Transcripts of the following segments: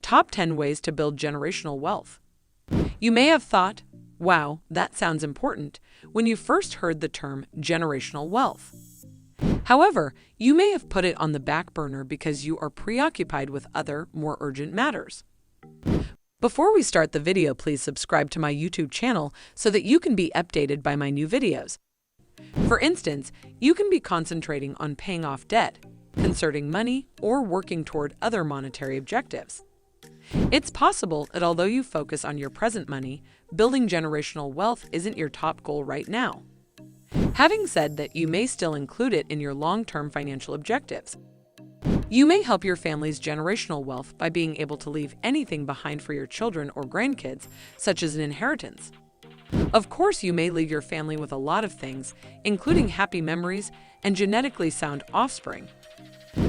Top 10 Ways to Build Generational Wealth. You may have thought, wow, that sounds important, when you first heard the term generational wealth. However, you may have put it on the back burner because you are preoccupied with other, more urgent matters. Before we start the video, please subscribe to my YouTube channel so that you can be updated by my new videos. For instance, you can be concentrating on paying off debt, conserving money, or working toward other monetary objectives. It's possible that although you focus on your present money, building generational wealth isn't your top goal right now. Having said that, you may still include it in your long-term financial objectives. You may help your family's generational wealth by being able to leave anything behind for your children or grandkids, such as an inheritance. Of course, you may leave your family with a lot of things, including happy memories and genetically sound offspring.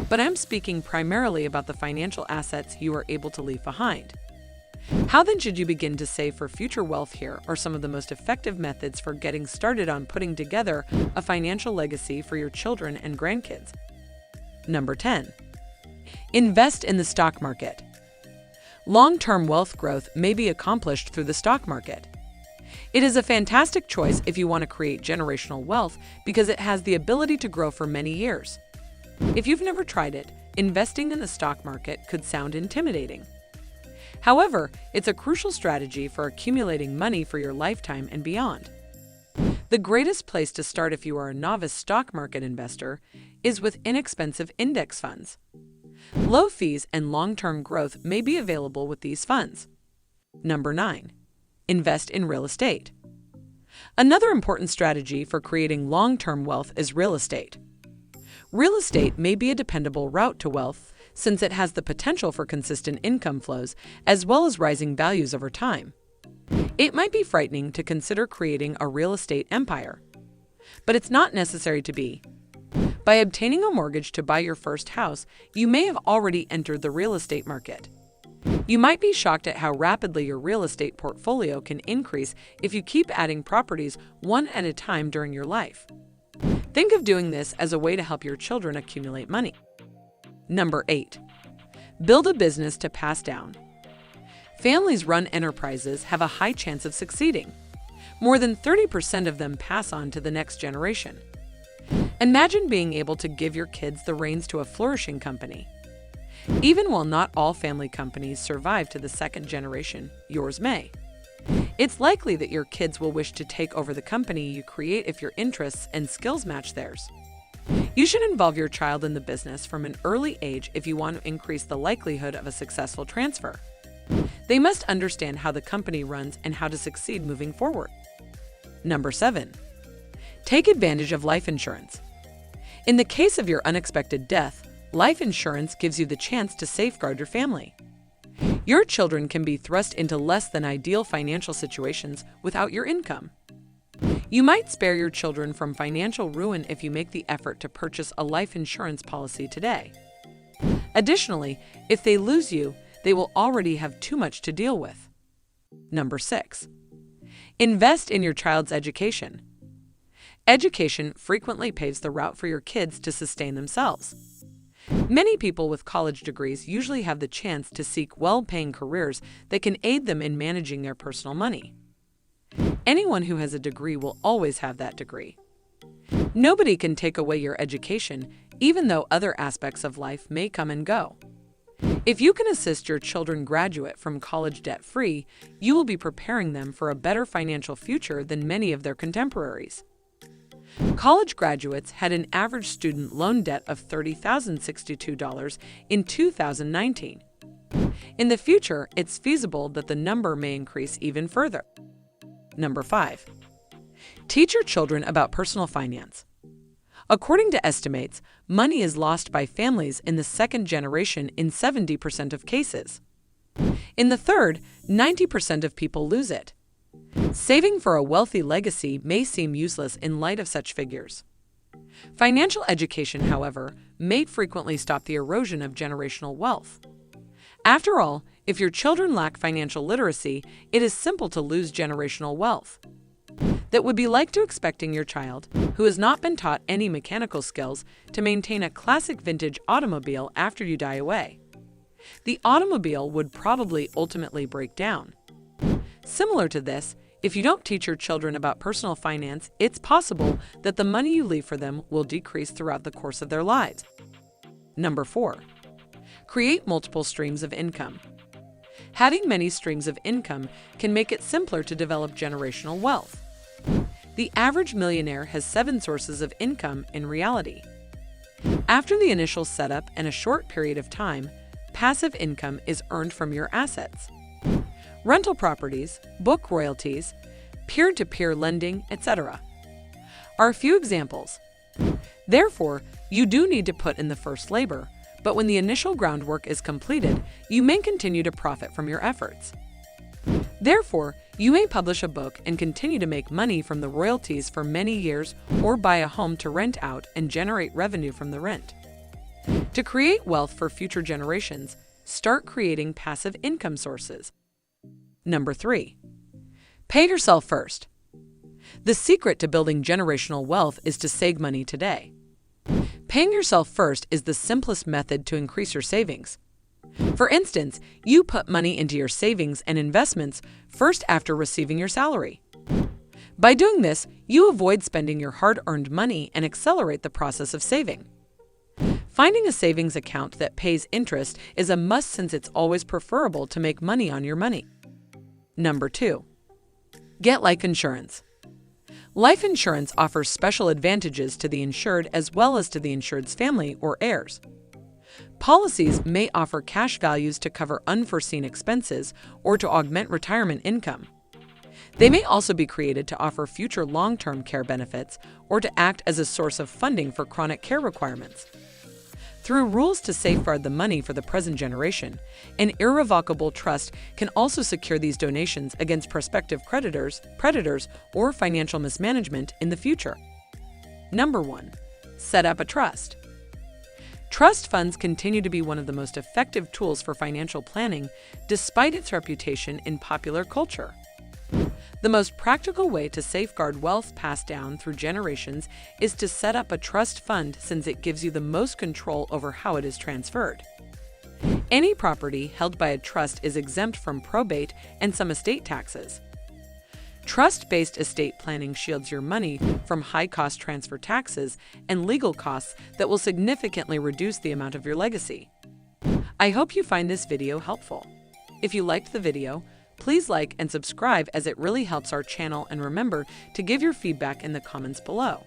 But I'm speaking primarily about the financial assets you are able to leave behind. How then should you begin to save for future wealth? Here are some of the most effective methods for getting started on putting together a financial legacy for your children and grandkids. Number 10. Invest in the stock market. Long-term wealth growth may be accomplished through the stock market. It is a fantastic choice if you want to create generational wealth because it has the ability to grow for many years. If you've never tried it, investing in the stock market could sound intimidating. However, it's a crucial strategy for accumulating money for your lifetime and beyond. The greatest place to start if you are a novice stock market investor is with inexpensive index funds. Low fees and long-term growth may be available with these funds. Number 9. Invest in real estate. Another important strategy for creating long-term wealth is real estate. Real estate may be a dependable route to wealth since it has the potential for consistent income flows as well as rising values over time. It might be frightening to consider creating a real estate empire, but it's not necessary to be. By obtaining a mortgage to buy your first house, you may have already entered the real estate market. You might be shocked at how rapidly your real estate portfolio can increase if you keep adding properties one at a time during your life. Think of doing this as a way to help your children accumulate money. Number 8. Build a business to pass down. Families-run enterprises have a high chance of succeeding. More than 30% of them pass on to the next generation. Imagine being able to give your kids the reins to a flourishing company. Even while not all family companies survive to the second generation, yours may. It's likely that your kids will wish to take over the company you create if your interests and skills match theirs. You should involve your child in the business from an early age if you want to increase the likelihood of a successful transfer. They must understand how the company runs and how to succeed moving forward. Number 7. Take advantage of life insurance. In the case of your unexpected death, life insurance gives you the chance to safeguard your family. Your children can be thrust into less than ideal financial situations without your income. You might spare your children from financial ruin if you make the effort to purchase a life insurance policy today. Additionally, if they lose you, they will already have too much to deal with. Number 6. Invest in your child's education. Education frequently paves the route for your kids to sustain themselves. Many people with college degrees usually have the chance to seek well-paying careers that can aid them in managing their personal money. Anyone who has a degree will always have that degree. Nobody can take away your education, even though other aspects of life may come and go. If you can assist your children graduate from college debt-free, you will be preparing them for a better financial future than many of their contemporaries. College graduates had an average student loan debt of $30,062 in 2019. In the future, it's feasible that the number may increase even further. Number 5. Teach your children about personal finance. According to estimates, money is lost by families in the second generation in 70% of cases. In the third, 90% of people lose it. Saving for a wealthy legacy may seem useless in light of such figures. Financial education, however, may frequently stop the erosion of generational wealth. After all, if your children lack financial literacy, it is simple to lose generational wealth. That would be like to expecting your child, who has not been taught any mechanical skills, to maintain a classic vintage automobile after you die away. The automobile would probably ultimately break down. Similar to this, if you don't teach your children about personal finance, it's possible that the money you leave for them will decrease throughout the course of their lives. Number 4. Create multiple streams of income. Having many streams of income can make it simpler to develop generational wealth. The average millionaire has 7 sources of income in reality. After the initial setup and a short period of time, passive income is earned from your assets. Rental properties, book royalties, peer-to-peer lending, etc. are a few examples. Therefore, you do need to put in the first labor, but when the initial groundwork is completed, you may continue to profit from your efforts. Therefore, you may publish a book and continue to make money from the royalties for many years, or buy a home to rent out and generate revenue from the rent. To create wealth for future generations, start creating passive income sources. Number 3. Pay yourself first. The secret to building generational wealth is to save money today. Paying yourself first is the simplest method to increase your savings. For instance, you put money into your savings and investments first after receiving your salary. By doing this, you avoid spending your hard-earned money and accelerate the process of saving. Finding a savings account that pays interest is a must, since it's always preferable to make money on your money. Number 2. Get life insurance. Life insurance offers special advantages to the insured as well as to the insured's family or heirs. Policies may offer cash values to cover unforeseen expenses or to augment retirement income. They may also be created to offer future long-term care benefits or to act as a source of funding for chronic care requirements. Through rules to safeguard the money for the present generation, an irrevocable trust can also secure these donations against prospective creditors, predators, or financial mismanagement in the future. Number 1. Set up a trust. Trust funds continue to be one of the most effective tools for financial planning, despite its reputation in popular culture. The most practical way to safeguard wealth passed down through generations is to set up a trust fund, since it gives you the most control over how it is transferred. Any property held by a trust is exempt from probate and some estate taxes. Trust-based estate planning shields your money from high-cost transfer taxes and legal costs that will significantly reduce the amount of your legacy. I hope you find this video helpful. If you liked the video, please like and subscribe, as it really helps our channel, and remember to give your feedback in the comments below.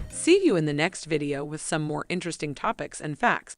See you in the next video with some more interesting topics and facts.